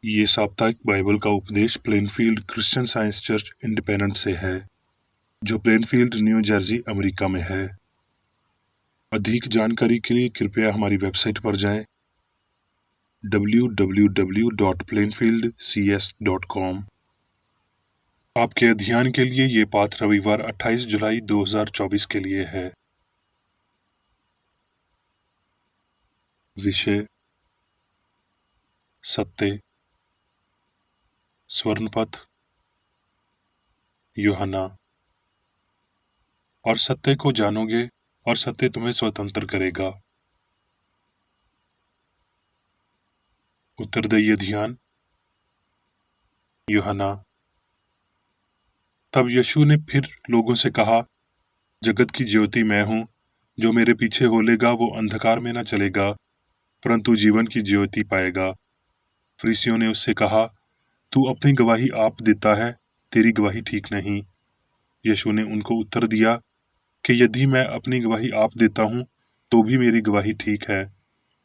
ये साप्ताहिक बाइबल का उपदेश Plainfield Christian science church independent से है, जो प्लेनफील्ड, न्यू जर्सी, अमेरिका में है। अधिक जानकारी के लिए कृपया हमारी वेबसाइट पर जाएं www.plainfieldcs.com। आपके अध्ययन के लिए ये पाठ रविवार 28 जुलाई 2024 के लिए है। विषय सत्य, स्वर्णपथ, यूहन्ना। और सत्य को जानोगे और सत्य तुम्हें स्वतंत्र करेगा। उत्तरदायी ध्यान। यूहन्ना। तब यीशु ने फिर लोगों से कहा, जगत की ज्योति मैं हूं, जो मेरे पीछे होलेगा वो अंधकार में न चलेगा, परंतु जीवन की ज्योति पाएगा। फरीसियों ने उससे कहा, तू अपनी गवाही आप देता है, तेरी गवाही ठीक नहीं। यीशु ने उनको उत्तर दिया कि यदि मैं अपनी गवाही आप देता हूं, तो भी मेरी गवाही ठीक है,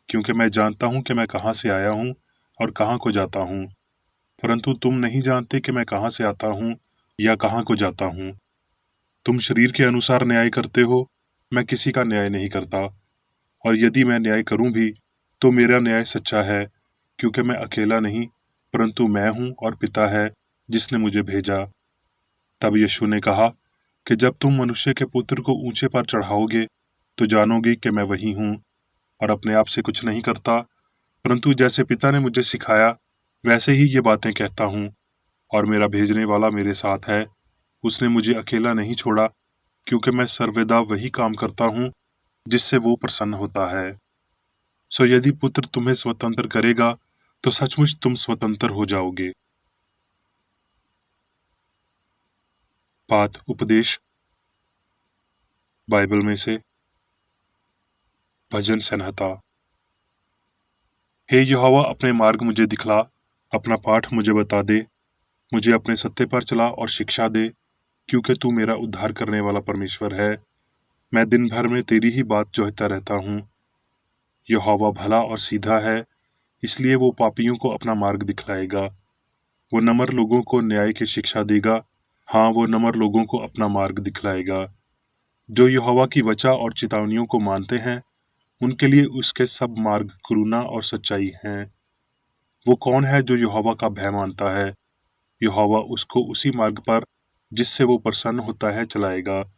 क्योंकि मैं जानता हूं कि मैं कहां से आया हूं और कहां को जाता हूं, परंतु तुम नहीं जानते कि मैं कहां से आता हूं या कहां को जाता हूं। तुम शरीर के अनुसार न्याय करते हो, मैं किसी का न्याय नहीं करता, और यदि मैं न्याय करूं भी, तो मेरा न्याय सच्चा है, क्योंकि मैं अकेला नहीं, परंतु मैं हूं और पिता है जिसने मुझे भेजा। तब यीशु ने कहा कि जब तुम मनुष्य के पुत्र को ऊंचे पर चढ़ाओगे, तो जानोगे कि मैं वही हूं, और अपने आप से कुछ नहीं करता, परंतु जैसे पिता ने मुझे सिखाया, वैसे ही ये बातें कहता हूं, और मेरा भेजने वाला मेरे साथ है। उसने मुझे अकेला नहीं छोड़ा, क्योंकि मैं सर्वदा वही काम करता हूं जिससे वो प्रसन्न होता है। सो यदि पुत्र तुम्हें स्वतंत्र करेगा, तो सचमुच तुम स्वतंत्र हो जाओगे। पाठ उपदेश बाइबल में से भजन संहिता। हे यहोवा, अपने मार्ग मुझे दिखला, अपना पाठ मुझे बता दे, मुझे अपने सत्य पर चला और शिक्षा दे, क्योंकि तू मेरा उद्धार करने वाला परमेश्वर है। मैं दिन भर में तेरी ही बात जोहता रहता हूँ। यहोवा भला और सीधा है, इसलिए वो पापियों को अपना मार्ग दिखलाएगा। वो नम्र लोगों को न्याय की शिक्षा देगा। हाँ, वो नम्र लोगों को अपना मार्ग दिखलाएगा। जो यहोवा की वचा और चेतावनियों को मानते हैं, उनके लिए उसके सब मार्ग करुणा और सच्चाई हैं। वो कौन है जो यहोवा का भय मानता है? यहोवा उसको उसी मार्ग पर, जिससे वो प्रसन्न होता है, चलाएगा।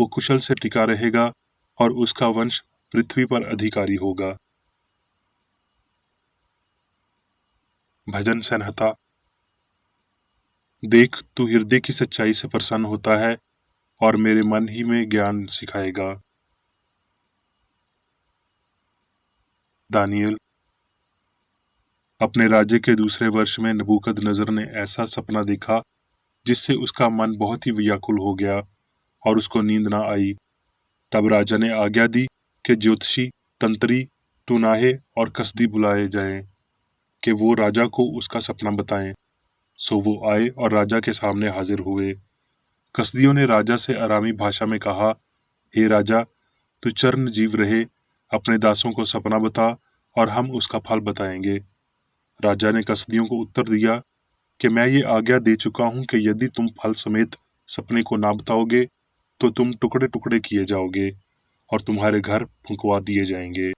वो कुशल से टिका रहेगा, और उसका वंश पृथ्वी पर अधिकारी होगा। भजन संहिता। देख, तू हृदय की सच्चाई से प्रसन्न होता है, और मेरे मन ही में ज्ञान सिखाएगा। दानियल। अपने राज्य के दूसरे वर्ष में नबूकदनेस्सर ने ऐसा सपना देखा, जिससे उसका मन बहुत ही व्याकुल हो गया, और उसको नींद न आई। तब राजा ने आज्ञा दी कि ज्योतिषी, तंत्री, टुनाहे और कसदी बुलाए जाएं, कि वो राजा को उसका सपना बताएं। सो वो आए और राजा के सामने हाजिर हुए। कसदियों ने राजा से अरामी भाषा में कहा, हे राजा, तू चिरंजीव रहे, अपने दासों को सपना बता, और हम उसका फल बताएंगे। राजा ने कसदियों को उत्तर दिया कि मैं ये आज्ञा दे चुका हूं कि यदि तुम फल समेत सपने को ना बताओगे, तो तुम टुकड़े टुकड़े किए जाओगे, और तुम्हारे घर फुंकवा दिए जाएंगे।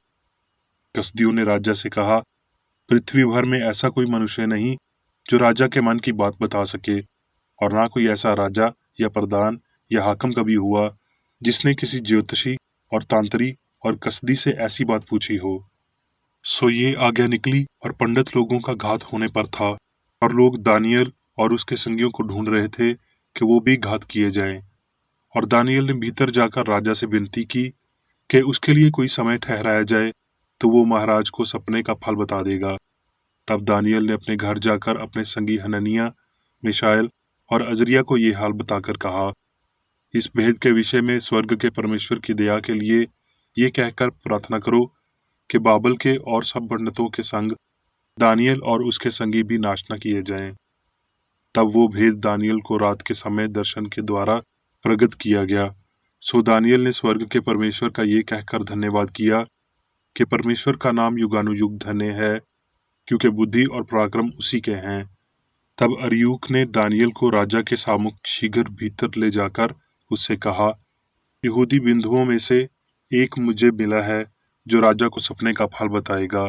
कसदियों ने राजा से कहा, पृथ्वी भर में ऐसा कोई मनुष्य नहीं जो राजा के मन की बात बता सके, और ना कोई ऐसा राजा या प्रधान या हाकम कभी हुआ जिसने किसी ज्योतिषी और तांत्री और कसदी से ऐसी बात पूछी हो। सो ये आज्ञा निकली, और पंडित लोगों का घात होने पर था, और लोग दानियल और उसके संगियों को ढूंढ रहे थे कि वो भी घात किए जाएं। और दानियल ने भीतर जाकर राजा से विनती की कि उसके लिए कोई समय ठहराया जाए, तो वो महाराज को सपने का फल बता देगा। तब दानियल ने अपने घर जाकर अपने संगी हननिया, मिशाएल और अजरिया को ये हाल बताकर कहा, इस भेद के विषय में स्वर्ग के परमेश्वर की दया के लिए ये कहकर प्रार्थना करो कि बाबल के और सब पंडितों के संग दानियल और उसके संगी भी नाश न किए जाएं। तब वो भेद दानियल को रात के समय दर्शन के द्वारा प्रगट किया गया। सो दानियल ने स्वर्ग के परमेश्वर का ये कहकर धन्यवाद किया कि परमेश्वर का नाम युगानुयुग धन्य है, क्योंकि बुद्धि और पराक्रम उसी के हैं। तब अरियूक ने दानियल को राजा के सामुख शीघ्र भीतर ले जाकर उससे कहा, यहूदी बिंदुओं में से एक मुझे मिला है जो राजा को सपने का फल बताएगा।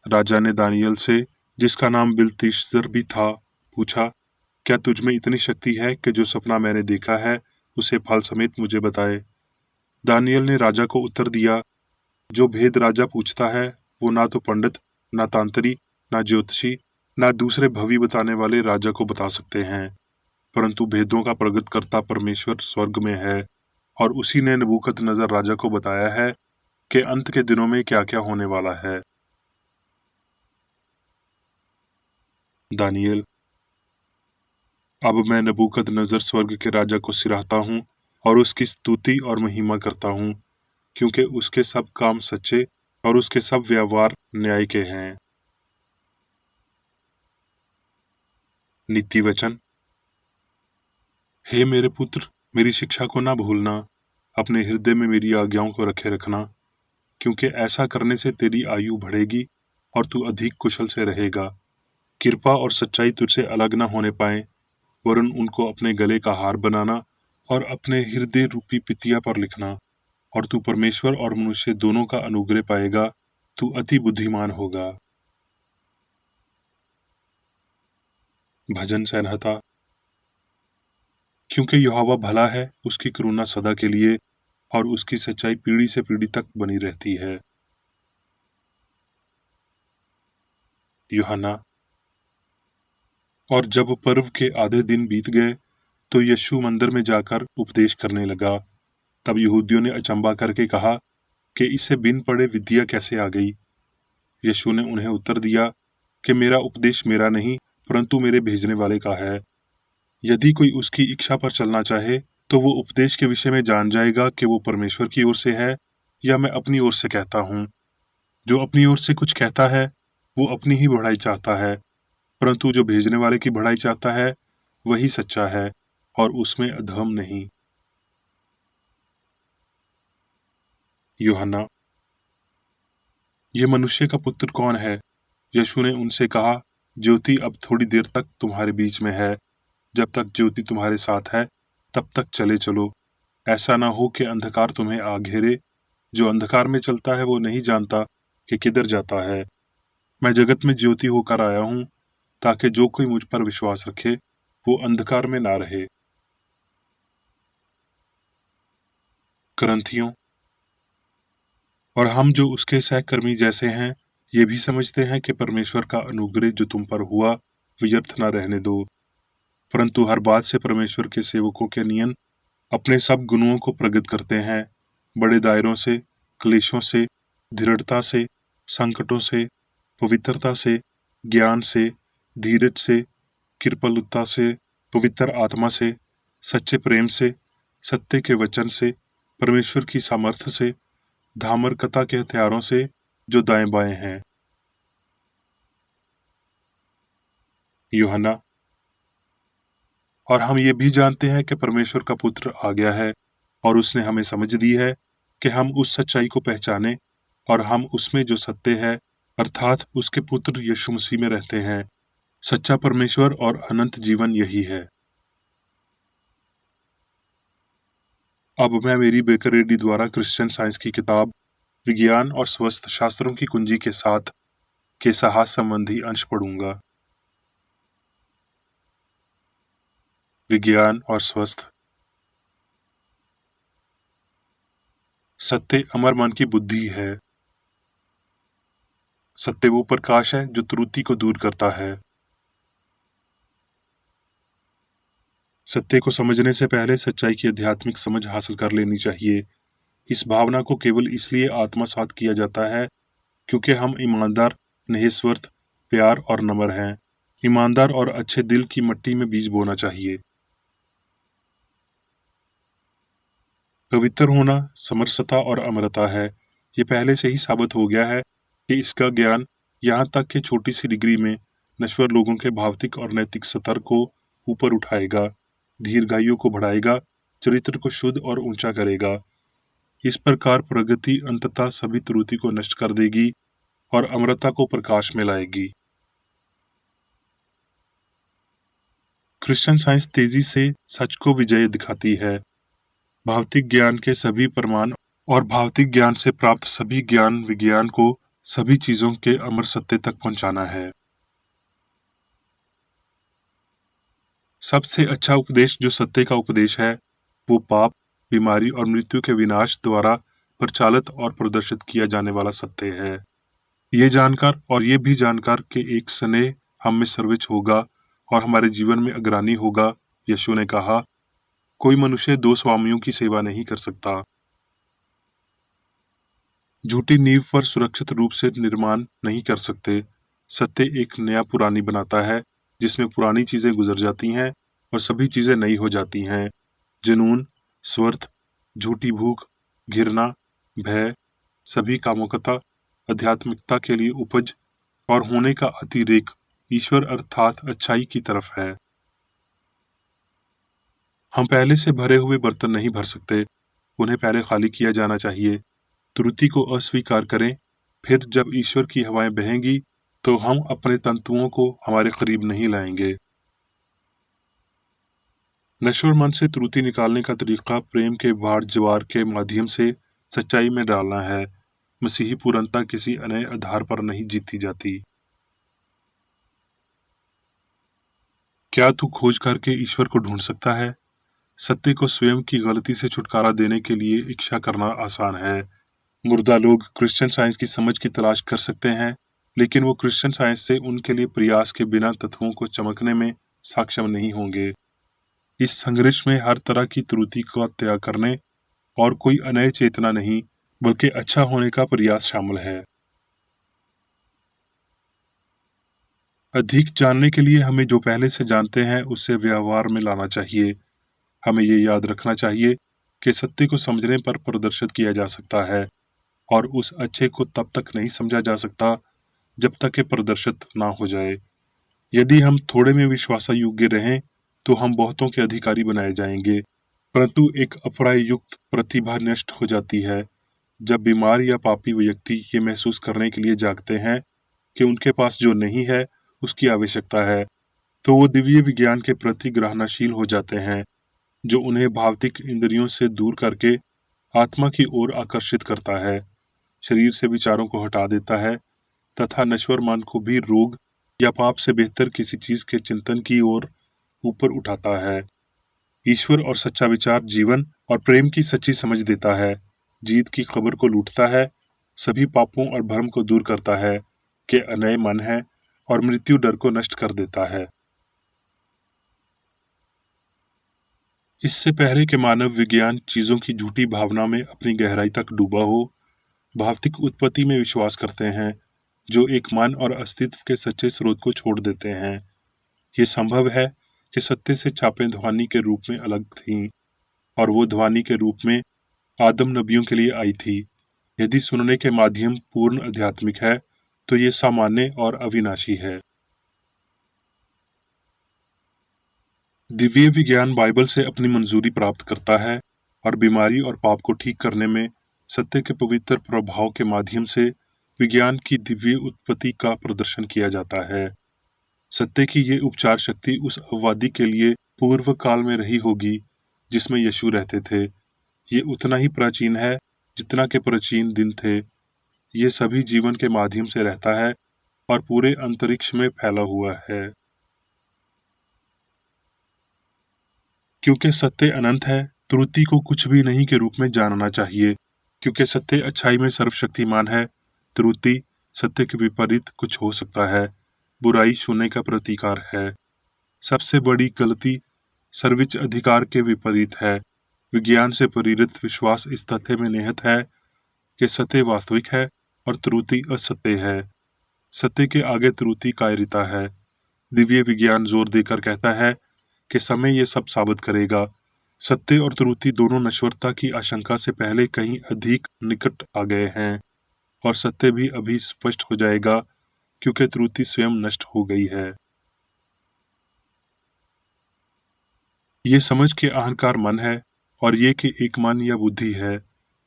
राजा ने दानियल से, जिसका नाम बिलतीशर भी था, पूछा, क्या तुझ में इतनी शक्ति है कि जो सपना मैंने देखा है उसे फल समेत मुझे बताए? दानियल ने राजा को उत्तर दिया, जो भेद राजा पूछता है वो ना तो पंडित, ना तांत्री, ना ज्योतिषी, ना दूसरे भवी बताने वाले राजा को बता सकते हैं, परंतु भेदों का प्रगट करता परमेश्वर स्वर्ग में है, और उसी ने नबूकदनेस्सर राजा को बताया है कि अंत के दिनों में क्या क्या होने वाला है। दानियल, अब मैं नबूकदनेस्सर स्वर्ग के राजा को सिराहता हूँ और उसकी स्तुति और महिमा करता हूँ, क्योंकि उसके सब काम सच्चे और उसके सब व्यवहार न्याय के हैं। नीति वचन। हे मेरे पुत्र, मेरी शिक्षा को ना भूलना, अपने हृदय में मेरी आज्ञाओं को रखे रखना, क्योंकि ऐसा करने से तेरी आयु बढ़ेगी और तू अधिक कुशल से रहेगा। कृपा और सच्चाई तुझसे अलग न होने पाए, वरन उनको अपने गले का हार बनाना और अपने हृदय रूपी पितिया पर लिखना, और तू परमेश्वर और मनुष्य दोनों का अनुग्रह पाएगा। तू अति बुद्धिमान होगा। भजन संहिता। क्योंकि यहोवा भला है, उसकी करुणा सदा के लिए और उसकी सच्चाई पीढ़ी से पीढ़ी तक बनी रहती है। यूहन्ना। और जब पर्व के आधे दिन बीत गए तो यीशु मंदिर में जाकर उपदेश करने लगा। तब यहूदियों ने अचंबा करके कहा कि इसे बिन पढ़े विद्या कैसे आ गई। यीशु ने उन्हें उत्तर दिया कि मेरा उपदेश मेरा नहीं, परंतु मेरे भेजने वाले का है। यदि कोई उसकी इच्छा पर चलना चाहे तो वो उपदेश के विषय में जान जाएगा कि वो परमेश्वर की ओर से है या मैं अपनी ओर से कहता हूँ। जो अपनी ओर से कुछ कहता है वो अपनी ही बढ़ाई चाहता है, परंतु जो भेजने वाले की बढ़ाई चाहता है वही सच्चा है और उसमें अधर्म नहीं। यूहन्ना। ये मनुष्य का पुत्र कौन है? यीशु ने उनसे कहा, ज्योति अब थोड़ी देर तक तुम्हारे बीच में है। जब तक ज्योति तुम्हारे साथ है तब तक चले चलो। ऐसा ना हो कि अंधकार तुम्हें आ घेरे। जो अंधकार में चलता है वो नहीं जानता कि किधर जाता है। मैं जगत में ज्योति होकर आया हूँ, ताकि जो कोई मुझ पर विश्वास रखे वो अंधकार में ना रहे। करंथियों। और हम जो उसके सहकर्मी जैसे हैं, ये भी समझते हैं कि परमेश्वर का अनुग्रह जो तुम पर हुआ व्यर्थ न रहने दो, परंतु हर बात से परमेश्वर के सेवकों के नियन अपने सब गुणों को प्रकट करते हैं। बड़े दायरों से, क्लेशों से, दृढ़ता से, संकटों से, पवित्रता से, ज्ञान से, धीरज से, कृपालुता से, पवित्र आत्मा से, सच्चे प्रेम से, सत्य के वचन से, परमेश्वर की सामर्थ्य से, धामरकता के हथियारों से जो दाएं बाएं हैं। यूहन्ना। और हम ये भी जानते हैं कि परमेश्वर का पुत्र आ गया है और उसने हमें समझ दी है कि हम उस सच्चाई को पहचाने और हम उसमें जो सत्य है अर्थात उसके पुत्र यीशु मसीह में रहते हैं। सच्चा परमेश्वर और अनंत जीवन यही है। अब मैं मेरी बेकर रेड्डी द्वारा क्रिश्चियन साइंस की किताब विज्ञान और स्वास्थ्य शास्त्रों की कुंजी के साथ के साहस संबंधी अंश पढ़ूंगा। विज्ञान और स्वास्थ्य। सत्य अमर मन की बुद्धि है। सत्य वो प्रकाश है जो त्रुटि को दूर करता है। सत्य को समझने से पहले सच्चाई की आध्यात्मिक समझ हासिल कर लेनी चाहिए। इस भावना को केवल इसलिए आत्मसात किया जाता है क्योंकि हम ईमानदार, निस्वार्थ, प्यार और नम्र हैं। ईमानदार और अच्छे दिल की मिट्टी में बीज बोना चाहिए। पवित्र होना समरसता और अमरता है। ये पहले से ही साबित हो गया है कि इसका ज्ञान यहाँ तक कि छोटी सी डिग्री में नश्वर लोगों के भौतिक और नैतिक स्तर को ऊपर उठाएगा, दीर्घायु को बढ़ाएगा, चरित्र को शुद्ध और ऊंचा करेगा। इस प्रकार प्रगति अंततः सभी त्रुटि को नष्ट कर देगी और अमरता को प्रकाश में लाएगी। क्रिश्चियन साइंस तेजी से सच को विजय दिखाती है। भौतिक ज्ञान के सभी प्रमाण और भौतिक ज्ञान से प्राप्त सभी ज्ञान विज्ञान को सभी चीजों के अमर सत्य तक पहुंचाना है। सबसे अच्छा उपदेश जो सत्य का उपदेश है, वो पाप, बीमारी और मृत्यु के विनाश द्वारा प्रचालित और प्रदर्शित किया जाने वाला सत्य है। ये भी जानकर कि एक स्नेह हम में सर्वोच्च होगा और हमारे जीवन में अग्रणी होगा। यीशु ने कहा, कोई मनुष्य दो स्वामियों की सेवा नहीं कर सकता। झूठी नींव पर सुरक्षित रूप से निर्माण नहीं कर सकते। सत्य एक नया पुरानी बनाता है, जिसमें पुरानी चीजें गुजर जाती हैं और सभी चीजें नई हो जाती हैं। जुनून, स्वार्थ, झूठी भूख, घृणा, भय, सभी कामुकता, आध्यात्मिकता के लिए उपज और होने का अतिरेक ईश्वर अर्थात अच्छाई की तरफ है। हम पहले से भरे हुए बर्तन नहीं भर सकते, उन्हें पहले खाली किया जाना चाहिए। त्रुटि को अस्वीकार करें, फिर जब ईश्वर की हवाएं बहेंगी तो हम अपने तंतुओं को हमारे करीब नहीं लाएंगे। नश्वर मन से त्रुटि निकालने का तरीका प्रेम के बाढ़ ज्वार के माध्यम से सच्चाई में डालना है। मसीही पूर्णता किसी अन्य आधार पर नहीं जीती जाती। क्या तू खोज करके ईश्वर को ढूंढ सकता है? सत्य को स्वयं की गलती से छुटकारा देने के लिए इच्छा करना आसान है। मुर्दा लोग क्रिश्चियन साइंस की समझ की तलाश कर सकते हैं, लेकिन वो क्रिश्चियन साइंस से उनके लिए प्रयास के बिना तत्वों को चमकने में सक्षम नहीं होंगे। इस संघर्ष में हर तरह की त्रुटि का त्याग करने और कोई अनय चेतना नहीं, बल्कि अच्छा होने का प्रयास शामिल है। अधिक जानने के लिए हमें जो पहले से जानते हैं उससे व्यवहार में लाना चाहिए। हमें ये याद रखना चाहिए कि सत्य को समझने पर प्रदर्शित किया जा सकता है और उस अच्छे को तब तक नहीं समझा जा सकता जब तक कि प्रदर्शित ना हो जाए। यदि हम थोड़े में विश्वासयोग्य रहें तो हम बहुतों के अधिकारी बनाए जाएंगे, परंतु एक अप्रायुक्त प्रतिभा नष्ट हो जाती है। जब बीमार या पापी व्यक्ति ये महसूस करने के लिए जागते हैं कि उनके पास जो नहीं है उसकी आवश्यकता है, तो वो दिव्य विज्ञान के प्रति ग्रहणशील हो जाते हैं, जो उन्हें भौतिक इंद्रियों से दूर करके आत्मा की ओर आकर्षित करता है, शरीर से विचारों को हटा देता है तथा नश्वर मन को भी रोग या पाप से बेहतर किसी चीज के चिंतन की ओर ऊपर उठाता है। ईश्वर और सच्चा विचार जीवन और प्रेम की सच्ची समझ देता है, जीत की खबर को लूटता है, सभी पापों और भ्रम को दूर करता है कि अनय मन है और मृत्यु डर को नष्ट कर देता है। इससे पहले कि मानव विज्ञान चीजों की झूठी भावना में अपनी गहराई तक डूबा हो, भौतिक उत्पत्ति में विश्वास करते हैं, जो एक मन और अस्तित्व के सच्चे स्रोत को छोड़ देते हैं। ये संभव है कि सत्य से छापें ध्वनि के रूप में अलग थीं, और वो ध्वनि के रूप में आदम नबियों के लिए आई थी। यदि सुनने के माध्यम पूर्ण आध्यात्मिक है, तो ये सामान्य और अविनाशी है। दिव्य विज्ञान बाइबल से अपनी मंजूरी प्राप्त करता है और बीमारी और पाप को ठीक करने में सत्य के पवित्र प्रभाव के माध्यम से विज्ञान की दिव्य उत्पत्ति का प्रदर्शन किया जाता है। सत्य की ये उपचार शक्ति उस आबादी के लिए पूर्व काल में रही होगी जिसमें यीशु रहते थे। ये उतना ही प्राचीन है जितना के प्राचीन दिन थे। ये सभी जीवन के माध्यम से रहता है और पूरे अंतरिक्ष में फैला हुआ है। क्योंकि सत्य अनंत है, त्रुटि को कुछ भी नहीं के रूप में जानना चाहिए। क्योंकि सत्य अच्छाई में सर्वशक्तिमान है, त्रुटि सत्य के विपरीत कुछ हो सकता है। बुराई शून्य का प्रतिकार है। सबसे बड़ी गलती सर्वोच्च अधिकार के विपरीत है। विज्ञान से प्रेरित विश्वास इस तथ्य में निहित है कि सत्य वास्तविक है और त्रुटि असत्य है। सत्य के आगे त्रुटि कायरता है। दिव्य विज्ञान जोर देकर कहता है कि समय ये सब साबित करेगा। सत्य और त्रुटि दोनों नश्वरता की आशंका से पहले कहीं अधिक निकट आ गए हैं, और सत्य भी अभी स्पष्ट हो जाएगा क्योंकि त्रुटि स्वयं नष्ट हो गई है। ये समझ के अहंकार मन है और ये कि एक मन या बुद्धि है,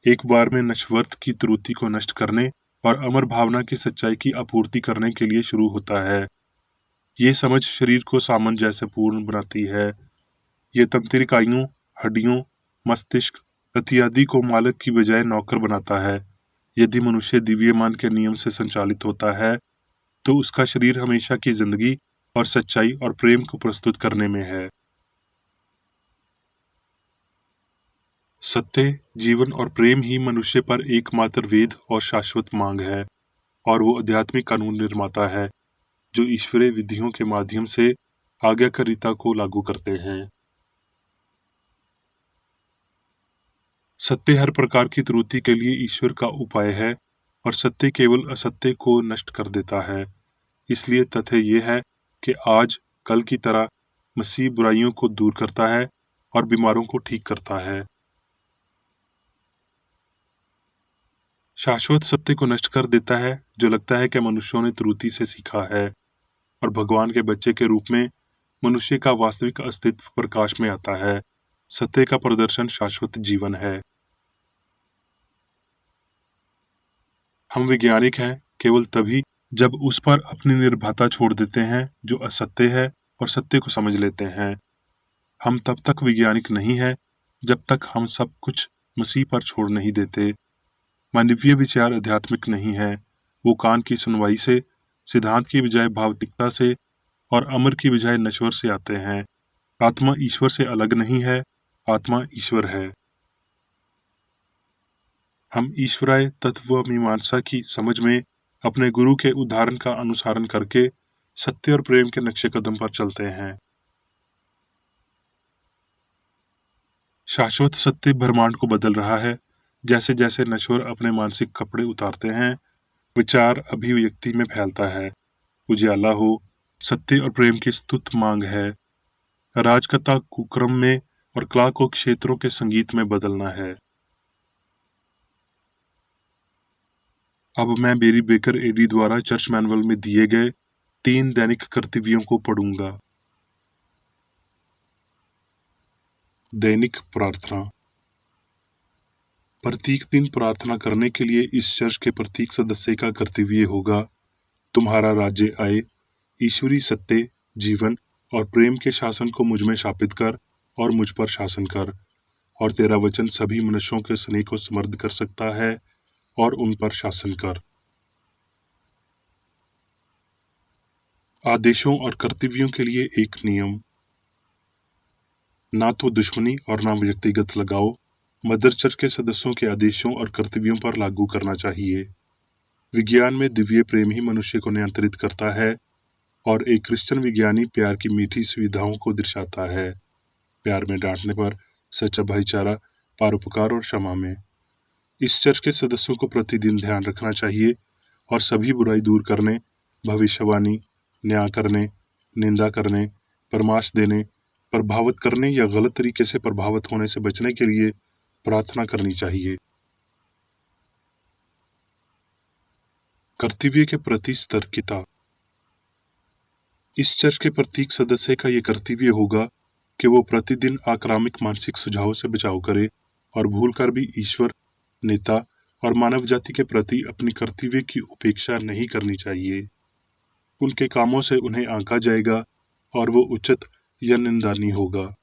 एक बार में नश्वर्त की त्रुटि को नष्ट करने और अमर भावना की सच्चाई की आपूर्ति करने के लिए शुरू होता है। ये समझ शरीर को सामंजस्य पूर्ण बनाती है। ये तंत्रिकाओं, हड्डियों, मस्तिष्क इत्यादि को मालिक की बजाय नौकर बनाता है। यदि मनुष्य दिव्यमान के नियम से संचालित होता है तो उसका शरीर हमेशा की जिंदगी और सच्चाई और प्रेम को प्रस्तुत करने में है। सत्य, जीवन और प्रेम ही मनुष्य पर एकमात्र वेद और शाश्वत मांग है, और वो आध्यात्मिक कानून निर्माता है जो ईश्वरीय विधियों के माध्यम से आज्ञाकारिता को लागू करते हैं। सत्य हर प्रकार की त्रुटि के लिए ईश्वर का उपाय है, और सत्य केवल असत्य को नष्ट कर देता है। इसलिए तथ्य ये है कि आज कल की तरह मसीह बुराइयों को दूर करता है और बीमारों को ठीक करता है। शाश्वत सत्य को नष्ट कर देता है जो लगता है कि मनुष्यों ने त्रुटि से सीखा है, और भगवान के बच्चे के रूप में मनुष्य का वास्तविक अस्तित्व प्रकाश में आता है। सत्य का प्रदर्शन शाश्वत जीवन है। हम वैज्ञानिक हैं केवल तभी जब उस पर अपनी निर्भरता छोड़ देते हैं जो असत्य है और सत्य को समझ लेते हैं। हम तब तक वैज्ञानिक नहीं हैं जब तक हम सब कुछ मसीह पर छोड़ नहीं देते। मानवीय विचार आध्यात्मिक नहीं है। वो कान की सुनवाई से, सिद्धांत की बजाय भौतिकता से और अमर की बजाय नश्वर से आते हैं। आत्मा ईश्वर से अलग नहीं है, आत्मा ईश्वर है। हम ईश्वराय तत्व मीमांसा की समझ में अपने गुरु के उदाहरण का अनुसरण करके सत्य और प्रेम के नक्शे कदम पर चलते हैं। शाश्वत सत्य ब्रह्मांड को बदल रहा है। जैसे जैसे नश्वर अपने मानसिक कपड़े उतारते हैं, विचार अभिव्यक्ति में फैलता है। उजियाला हो, सत्य और प्रेम की स्तुत मांग है। राजकथा कुक्रम में और कला को क्षेत्रों के संगीत में बदलना है। अब मैं बेरी बेकर एडी द्वारा चर्च मैनुअल में दिए गए 3 दैनिक कर्तव्यों को पढ़ूंगा। दैनिक प्रार्थना। प्रत्येक दिन प्रार्थना करने के लिए इस चर्च के प्रत्येक सदस्य का कर्तव्य होगा, तुम्हारा राज्य आए, ईश्वरी सत्य, जीवन और प्रेम के शासन को मुझ में स्थापित कर और मुझ पर शासन कर, और तेरा वचन सभी मनुष्यों के स्नेह को समृद्ध कर सकता है और उन पर शासन कर। आदेशों और कर्तव्यों के लिए एक नियम। ना तो दुश्मनी और ना व्यक्तिगत लगाव मदर चर्च के सदस्यों के आदेशों और कर्तव्यों पर लागू करना चाहिए। विज्ञान में दिव्य प्रेम ही मनुष्य को नियंत्रित करता है, और एक क्रिश्चियन विज्ञानी प्यार की मीठी सुविधाओं को दर्शाता है। प्यार में डांटने पर, सच्चा भाईचारा, परोपकार और क्षमा में। इस चर्च के सदस्यों को प्रतिदिन ध्यान रखना चाहिए और सभी बुराई दूर करने, भविष्यवाणी, न्याय करने, निंदा करने, परामर्श देने, प्रभावित करने या गलत तरीके से प्रभावित होने से बचने के लिए प्रार्थना करनी चाहिए। कर्तव्य के प्रति सतर्कता। इस चर्च के प्रत्येक सदस्य का ये कर्तव्य होगा कि वो प्रतिदिन आक्रामक मानसिक सुझाव से बचाव करे और भूलकर भी ईश्वर, नेता और मानव जाति के प्रति अपनी कर्तव्य की उपेक्षा नहीं करनी चाहिए। उनके कामों से उन्हें आंका जाएगा और वो उचित या निंदनीय होगा।